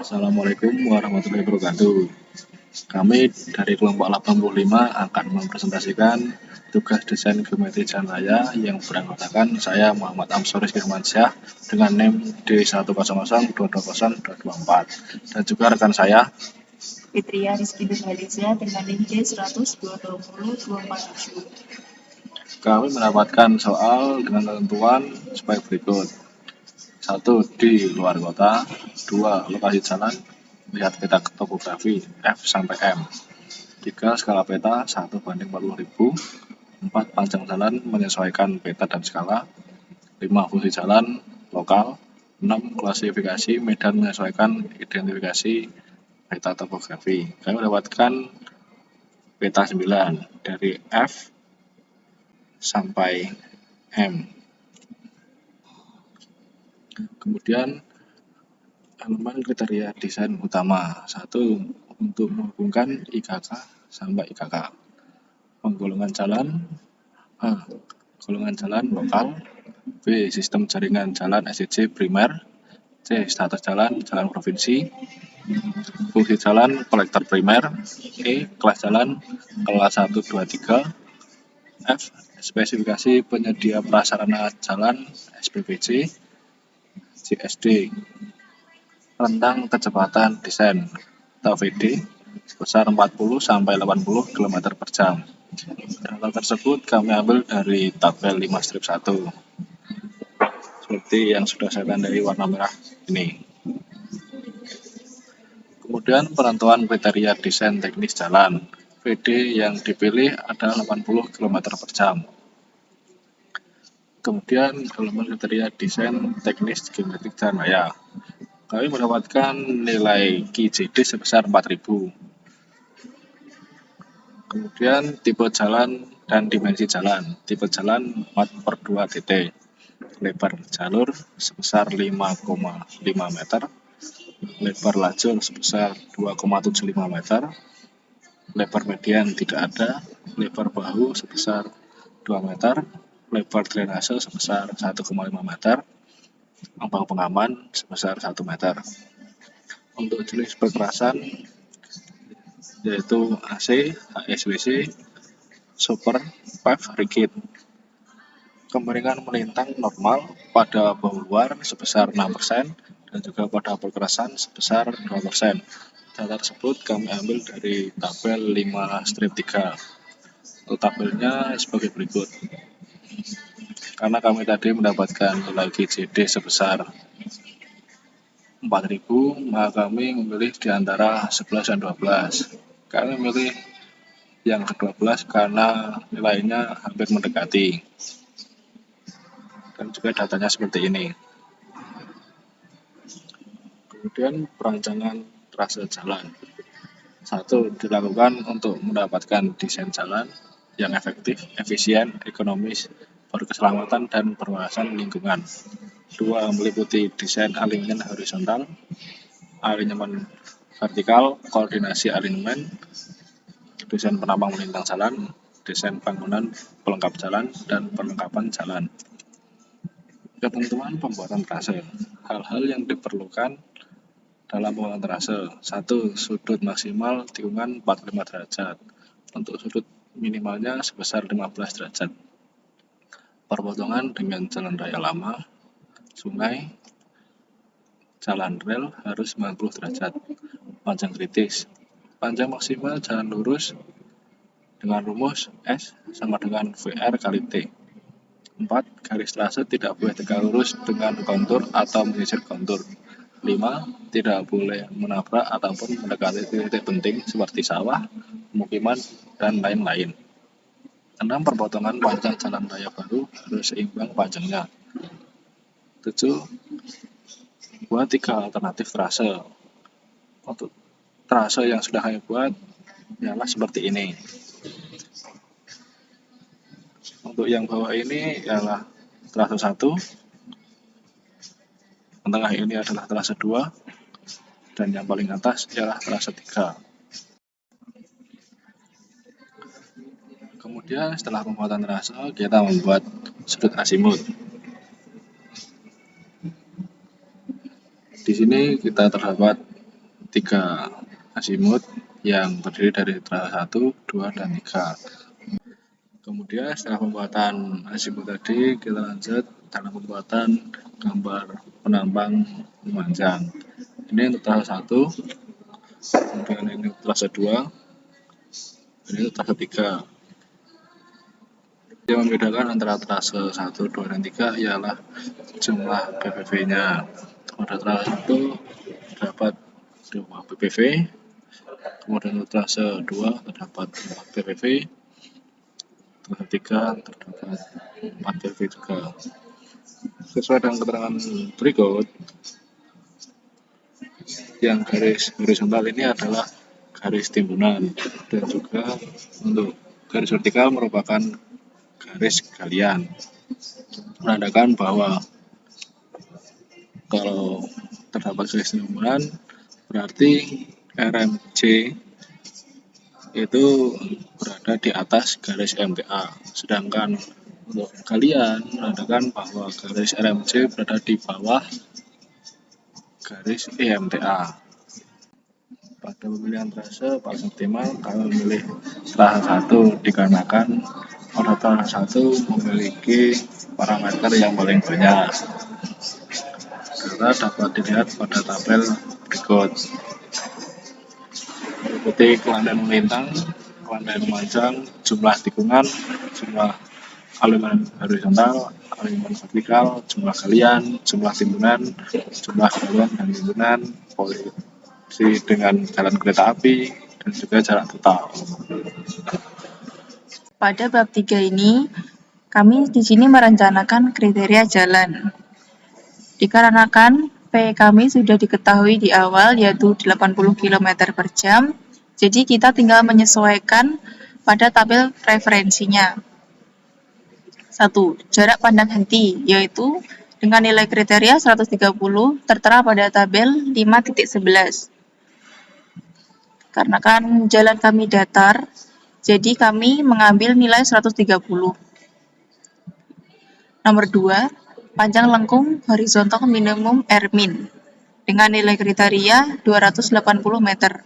Assalamualaikum warahmatullahi wabarakatuh. Kami dari kelompok 85 akan mempresentasikan tugas desain geometri jalan raya yang beranggotakan saya Muhammad Amsori Firmansyah dengan NIM D100220224 dan juga rekan saya Fitria Rizky Nurhaliza dengan NIM D100220247. Kami mendapatkan soal dengan ketentuan sebagai berikut. 1. Di luar kota. 2. Lokasi jalan, lihat peta topografi F sampai M. 3. Skala peta 1:40.000. 4. Panjang jalan menyesuaikan peta dan skala. 5. Fungsi jalan lokal. 6. Klasifikasi medan menyesuaikan identifikasi peta topografi. Kami mendapatkan peta 9 dari F sampai M. Kemudian elemen kriteria desain utama. 1. Untuk menghubungkan IKK sampai IKK. Penggolongan jalan. A. Golongan jalan lokal. B. Sistem jaringan jalan SCJ primer. C. Status jalan provinsi. Fungsi jalan kolektor primer. E. Kelas jalan kelas 1, 2, 3. F. Spesifikasi penyedia prasarana jalan SPPJ. CSD. Rentang kecepatan desain atau VD sebesar 40-80 km per jam. Data tersebut kami ambil dari tabel 5-1 seperti yang sudah saya tandai warna merah ini. Kemudian penentuan kriteria desain teknis jalan. VD yang dipilih adalah 80 km per jam. Kemudian elemen kriteria desain teknis geometrik jalan raya. Kami mendapatkan nilai QJD sebesar 4000. Kemudian tipe jalan dan dimensi jalan. Tipe jalan 4/2 dt. Lebar jalur sebesar 5,5 meter. Lebar lajur sebesar 2,75 meter. Lebar median tidak ada. Lebar bahu sebesar 2 meter. Lebar drainase sebesar 1,5 meter. Ambang pengaman sebesar 1 meter. Untuk jenis perkerasan yaitu AC, HSWC, super, pipe, rigid. Kemiringan melintang normal pada bahu luar sebesar 6% dan juga pada perkerasan sebesar 2%. Data tersebut kami ambil dari tabel 5-3. Untuk tabelnya sebagai berikut. Karena kami tadi mendapatkan nilai QJD sebesar 4000, maka kami memilih di antara 11 dan 12. Kami memilih yang ke-12 karena nilainya hampir mendekati. Dan juga datanya seperti ini. Kemudian perancangan trase jalan. 1. Dilakukan untuk mendapatkan desain jalan yang efektif, efisien, ekonomis, berkeselamatan dan berwawasan lingkungan. 2. Meliputi desain alignment horizontal, alignment vertikal, koordinasi alignment, desain penambang melintang jalan, desain bangunan pelengkap jalan, dan perlengkapan jalan. Ketentuan pembuatan trase. Hal-hal yang diperlukan dalam pembuatan trase. 1. Sudut maksimal tikungan 45 derajat. Untuk sudut minimalnya sebesar 15 derajat. Perpotongan dengan jalan raya lama, sungai, jalan rel harus 90 derajat. Panjang kritis. Panjang maksimal jalan lurus dengan rumus S sama dengan VR kali T. 4. Garis trase tidak boleh tegak lurus dengan kontur atau menyisir kontur. 5. Tidak boleh menabrak ataupun mendekati titik penting seperti sawah, pemukiman, dan lain-lain. 6. Perpotongan panjang jalan raya baru harus seimbang panjangnya. 7. Buat 3 alternatif trase. Untuk trase yang sudah kami buat ialah seperti ini. Untuk yang bawah ini ialah trase 1, yang tengah ini adalah trase 2, dan yang paling atas ialah trase 3. Kemudian setelah pembuatan trase, kita membuat sudut azimut. Di sini kita terdapat 3 azimut yang terdiri dari trasa 1, 2, dan 3. Kemudian setelah pembuatan azimut tadi, kita lanjut dalam pembuatan gambar penambang memanjang. Ini untuk trasa 1, kemudian ini untuk trasa 2, ini untuk trasa 3. Yang membedakan antara trase 1, 2, dan 3 ialah jumlah PPV-nya. Pada trase 1 terdapat 2 PPV, kemudian untuk trase 2 terdapat 4 PPV, trase 3 terdapat 4 PPV juga. Sesuai dengan keterangan berikut, yang garis horizontal ini adalah garis timbunan, dan juga untuk garis vertikal merupakan garis galian, menandakan bahwa kalau terdapat garis timbunan berarti RMJ itu berada di atas garis MTA, sedangkan untuk galian menandakan bahwa garis RMJ berada di bawah garis EMTA. Pada pemilihan trase paling optimal kami memilih trase 1 dikarenakan pada trase 1 memiliki parameter yang paling banyak. Data dapat dilihat pada tabel berikut. Meliputi kelandaian melintang, kelandaian memanjang, jumlah tikungan, jumlah aliran horizontal, aliran vertikal, jumlah galian, jumlah timbunan, jumlah galian dan timbunan, posisi dengan jalan kereta api, dan juga jarak total. Pada bab 3 ini, kami di sini merencanakan kriteria jalan. Dikarenakan P kami sudah diketahui di awal yaitu 80 km per jam, jadi kita tinggal menyesuaikan pada tabel referensinya. 1. Jarak pandang henti, yaitu dengan nilai kriteria 130 tertera pada tabel 5.11. Karena kan jalan kami datar, jadi kami mengambil nilai 130. Nomor 2, panjang lengkung horizontal minimum R-min dengan nilai kriteria 280 meter,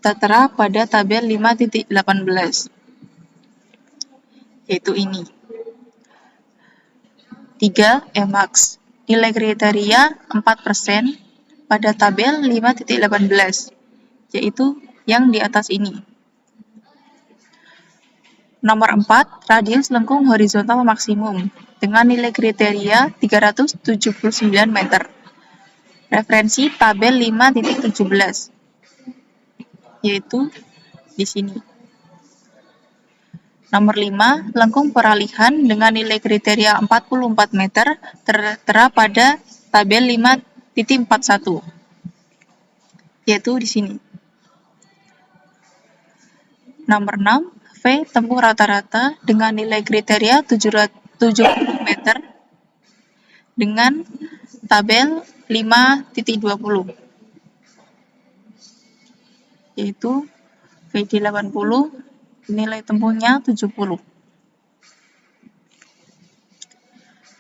tertera pada tabel 5.18, yaitu ini. 3. Emax, nilai kriteria 4% pada tabel 5.18, yaitu yang di atas ini. Nomor 4, radius lengkung horizontal maksimum dengan nilai kriteria 379 meter. Referensi tabel 5.17, yaitu di sini. Nomor 5, lengkung peralihan dengan nilai kriteria 44 meter tertera pada tabel 5.41, yaitu di sini. Nomor 6, V tempuh rata-rata dengan nilai kriteria 70 meter dengan tabel 5.20, yaitu VD 80, nilai tempuhnya 70.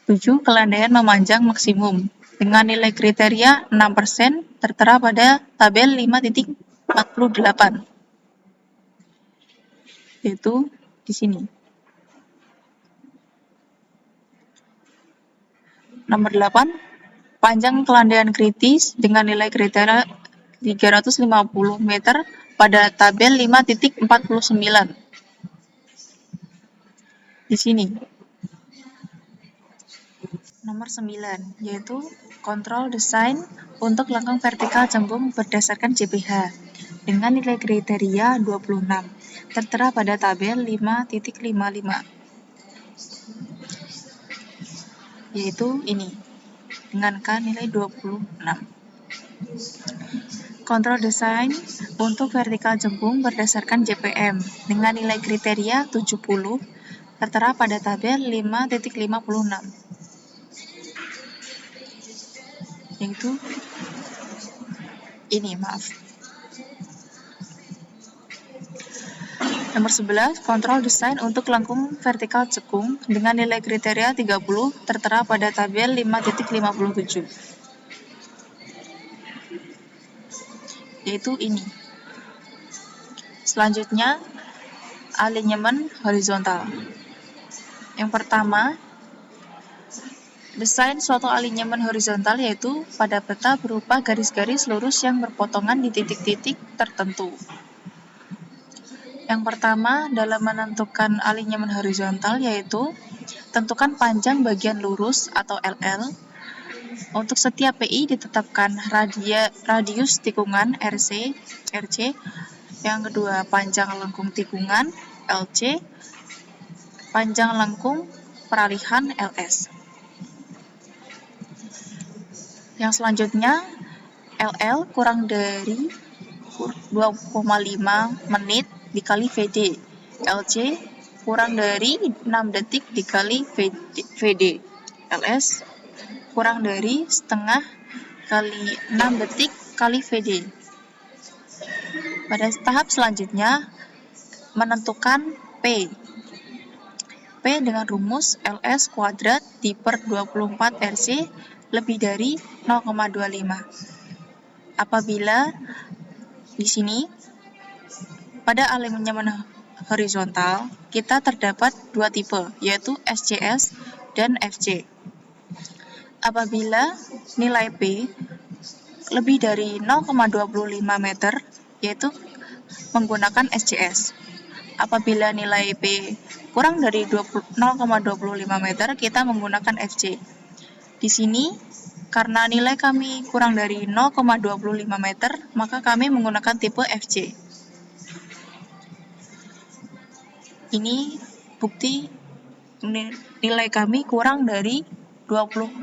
7. Kelandaian memanjang maksimum dengan nilai kriteria 6% tertera pada tabel 5.48, yaitu di sini. Nomor 8, panjang kelandaian kritis dengan nilai kriteria 350 meter pada tabel 5.49, di sini. Nomor 9, yaitu kontrol desain untuk lengkung vertikal cembung berdasarkan JPH dengan nilai kriteria 26, tertera pada tabel 5.55, yaitu ini, dengan nilai 26. Kontrol desain untuk vertikal cembung berdasarkan JPM dengan nilai kriteria 70, tertera pada tabel 5.56, yaitu ini, Nomor 11, kontrol desain untuk lengkung vertikal cekung dengan nilai kriteria 30 tertera pada tabel 5.57. yaitu ini. Selanjutnya, alinyemen horizontal. Yang pertama, desain suatu alinyemen horizontal yaitu pada peta berupa garis-garis lurus yang berpotongan di titik-titik tertentu. Yang pertama, dalam menentukan alinyemen horizontal yaitu tentukan panjang bagian lurus atau LL. Untuk setiap PI ditetapkan radius tikungan RC. Yang kedua, panjang lengkung tikungan LC, panjang lengkung peralihan LS. Yang selanjutnya, LL kurang dari 2,5 menit dikali VD. LC kurang dari 6 detik dikali VD. LS kurang dari setengah kali 6 detik kali VD. Pada tahap selanjutnya, menentukan P. P dengan rumus LS kuadrat diper 24 RC lebih dari 0,25. Apabila di sini pada alinyemen horizontal kita terdapat dua tipe, yaitu SCS dan FC. Apabila nilai P lebih dari 0,25 meter, yaitu menggunakan SCS. Apabila nilai P kurang dari 0,25 meter, kita menggunakan FC. Di sini, karena nilai kami kurang dari 0,25 meter, maka kami menggunakan tipe FC. Ini bukti nilai kami kurang dari 0,25.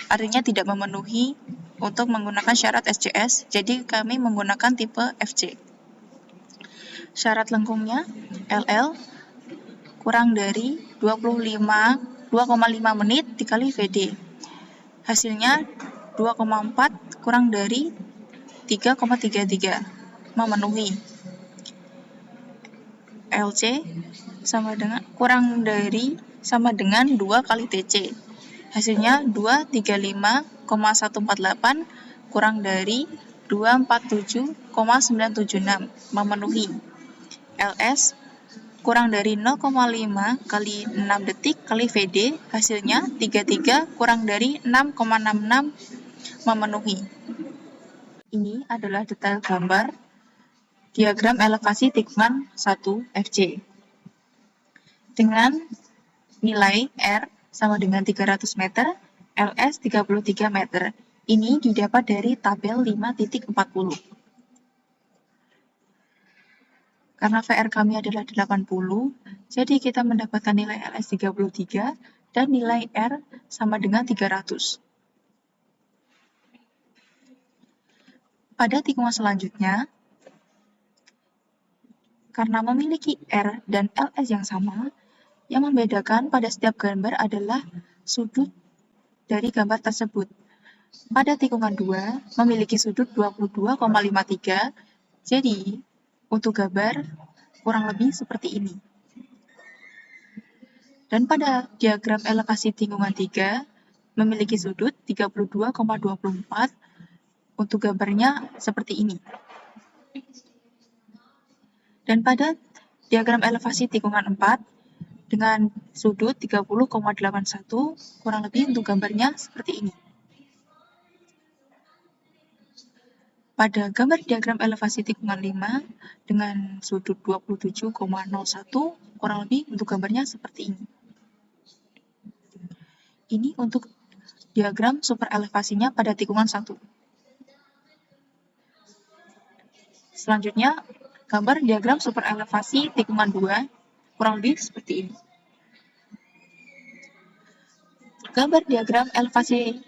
Artinya tidak memenuhi untuk menggunakan syarat SCS, jadi kami menggunakan tipe FC. Syarat lengkungnya LL kurang dari 2,5 menit dikali VD. Hasilnya 2,4 kurang dari 3,33, memenuhi. LC sama dengan sama dengan 2 kali TC. Hasilnya 235,148 kurang dari 247,976, memenuhi. LS kurang dari 0,5 kali 6 detik kali VD, hasilnya 33 kurang dari 6,66, memenuhi. Ini adalah detail gambar diagram elevasi tikungan 1 FC. Dengan nilai R sama dengan 300 meter, LS 33 meter. Ini didapat dari tabel 5.40. Karena VR kami adalah 80, jadi kita mendapatkan nilai LS 33 dan nilai R sama dengan 300. Pada tikungan selanjutnya, karena memiliki R dan LS yang sama, yang membedakan pada setiap gambar adalah sudut dari gambar tersebut. Pada tikungan 2 memiliki sudut 22,53, jadi untuk gambar kurang lebih seperti ini. Dan pada diagram elevasi tikungan 3 memiliki sudut 32,24, untuk gambarnya seperti ini. Dan pada diagram elevasi tikungan 4 dengan sudut 30,81, kurang lebih untuk gambarnya seperti ini. Pada gambar diagram elevasi tikungan 5 dengan sudut 27,01, kurang lebih untuk gambarnya seperti ini. Ini untuk diagram super elevasinya pada tikungan 1. Selanjutnya, gambar diagram super elevasi tikungan 2 kurang lebih seperti ini. Gambar diagram elevasi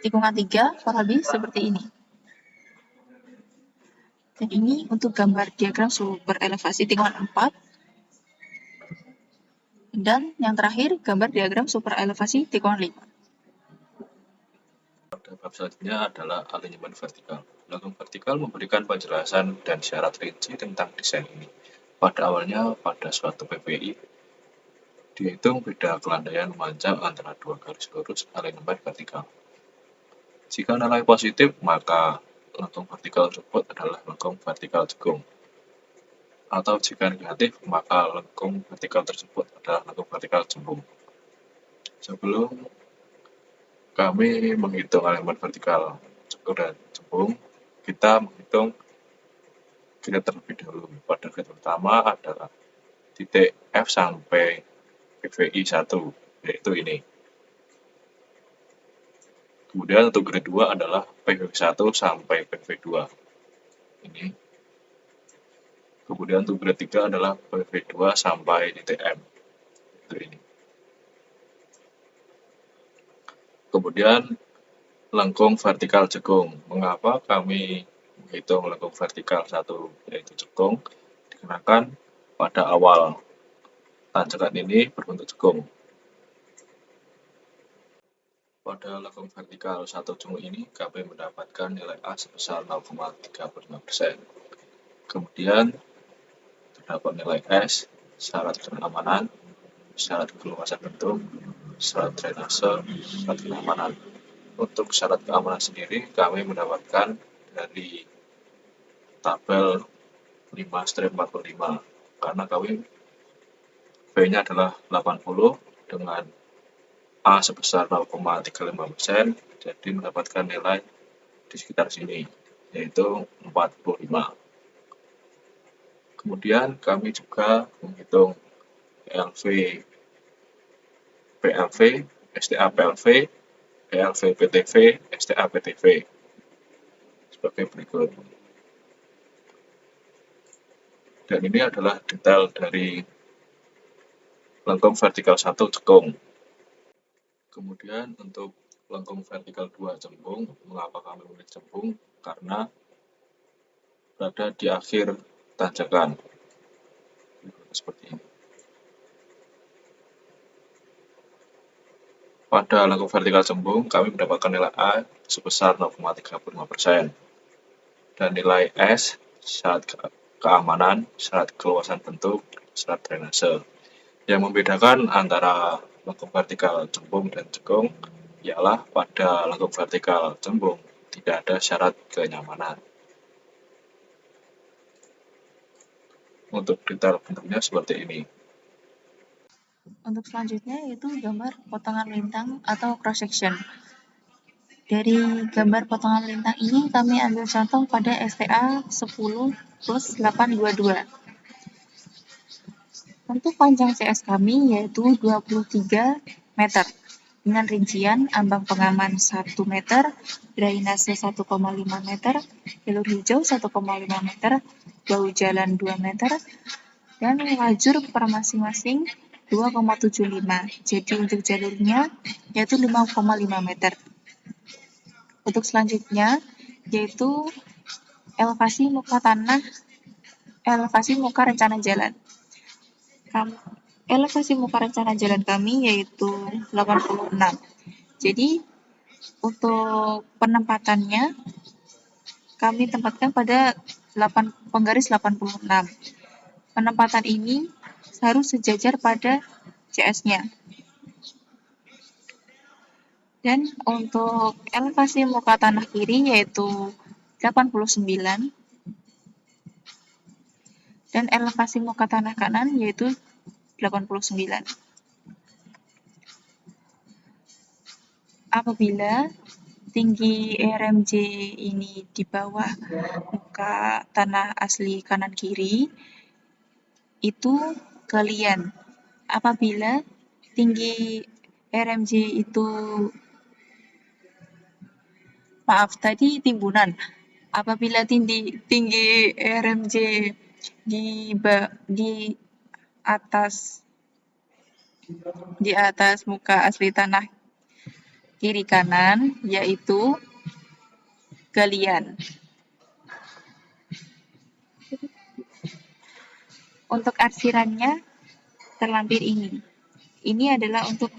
tikungan 3 kurang lebih seperti ini. Dan ini untuk gambar diagram super elevasi tikungan 4. Dan yang terakhir, gambar diagram super elevasi tikungan 5. Pada bab selanjutnya adalah alinyemen vertikal. Lengkung vertikal memberikan penjelasan dan syarat rinci tentang desain ini. Pada awalnya, pada suatu PPI, dihitung beda kelandaian memanjang antara dua garis lurus alinyemen vertikal. Jika nilai positif, maka lengkung vertikal tersebut adalah lengkung vertikal jekung. Atau jika negatif, maka lengkung vertikal tersebut adalah lengkung vertikal jembung. Sebelum kami menghitung elemen vertikal jekung dan jembung, kita menghitung grade terlebih dahulu. Pada grade pertama adalah titik F sampai PVI 1, yaitu ini. Kemudian untuk grade 2 adalah PV 1 sampai PV 2. Ini. Kemudian untuk grade 3 adalah PV 2 sampai titik M. Itu ini. Kemudian lengkung vertikal jekung. Mengapa kami menghitung lengkung vertikal 1 yaitu jekung? Dikarenakan pada awal tanjakan ini berbentuk jekung. Pada lengkung vertikal 1 jekung ini, kami mendapatkan nilai A sebesar 0,35%. Kemudian, terdapat nilai S, syarat keamanan, syarat keluasan bentuk, syarat drainase, syarat keamanan. Untuk syarat keamanan sendiri, kami mendapatkan dari tabel 5-45, karena kami V-nya adalah 80 dengan A sebesar 0,35%, jadi mendapatkan nilai di sekitar sini, yaitu 45. Kemudian kami juga menghitung PLV, STA PLV, PLV PTV, STA PTV sebagai berikut. Dan ini adalah detail dari lengkung vertikal 1 jekung. Kemudian untuk lengkung vertikal 2 jembung, mengapa kami memilih jembung? Karena berada di akhir tanjakan. Seperti ini. Pada lengkung vertikal jembung, kami mendapatkan nilai A sebesar 0,35%. Dan nilai S, syarat keamanan, syarat keluasan bentuk, syarat drainase. Yang membedakan antara lengkung vertikal jembung dan jekung ialah pada lengkung vertikal jembung tidak ada syarat kenyamanan. Untuk detail bentuknya seperti ini. Untuk selanjutnya yaitu gambar potongan lintang atau cross section. Dari gambar potongan lintang ini kami ambil contoh pada STA 10+822. Untuk panjang CS kami yaitu 23 meter dengan rincian ambang pengaman 1 meter, drainase 1,5 meter, jalur hijau 1,5 meter, bahu jalan 2 meter, dan lajur per masing-masing 2,75. Jadi untuk jalurnya yaitu 5,5 meter. Untuk selanjutnya yaitu elevasi muka tanah, elevasi muka rencana jalan. Elevasi muka rencana jalan kami yaitu 86. Jadi untuk penempatannya kami tempatkan pada 8,86. Penempatan ini harus sejajar pada CS-nya. Dan untuk elevasi muka tanah kiri yaitu 89. Dan elevasi muka tanah kanan yaitu 89. Apabila tinggi RMJ ini di bawah muka tanah asli kanan kiri, itu galian. Apabila tinggi RMJ itu, tadi timbunan. Apabila tinggi RMJ di atas muka asli tanah kiri kanan yaitu galian. Untuk arsirannya terlampir ini. Ini adalah untuk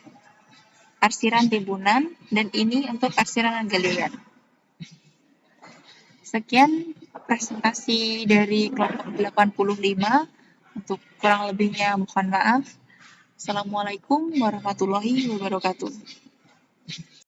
arsiran timbunan dan ini untuk arsiran galian. Sekian presentasi dari kelompok 85. Untuk kurang lebihnya mohon maaf. Assalamualaikum warahmatullahi wabarakatuh.